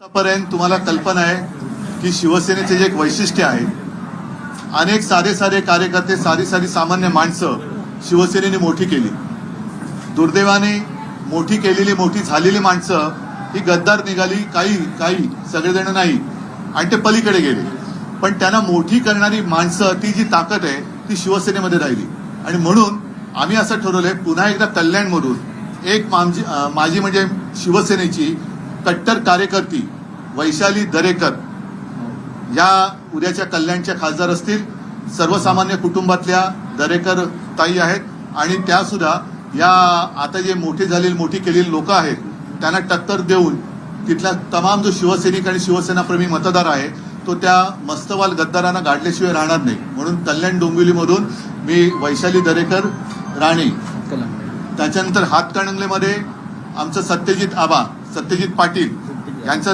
आतापर्यंत तुम्हाला कल्पना आहे की शिवसेनेचे जे एक वैशिष्ट्य आहे, अनेक साधे कार्यकर्ते, साधी सामान्य माणसं शिवसेनेने मोठी केली. दुर्दैवाने मोठी झालेली माणसं ही गद्दार निघाली, काही सगळेजण नाही, आणि ते पलीकडे गेले. पण त्यांना मोठी करणारी माणसं, ती जी ताकद आहे ती शिवसेनेमध्ये राहिली. आणि म्हणून आम्ही असं ठरवलंय, पुन्हा एकदा कल्याणमधून एक माझी म्हणजे शिवसेनेची कट्टर कार्यकर्ती वैशाली दरेकर या उद्याच्या कल्याणच्या खासदार असतील. सर्वसामान्य कुटुंबातल्या दरेकर ताई आहेत आणि त्या सुद्धा या आता जे मोठी केलेली लोक आहेत त्यांना टक्कर देऊन तिथला तमाम जो शिवसैनिक आणि शिवसेनाप्रेमी मतदार आहे तो त्या मस्तवाल गद्दारांना गाडल्याशिवाय राहणार नाही. म्हणून कल्याण डोंबिवलीमधून मी वैशाली दरेकर राणे, त्याच्यानंतर हातकणंगलेमध्ये आमचं सत्यजित पाटील यांचं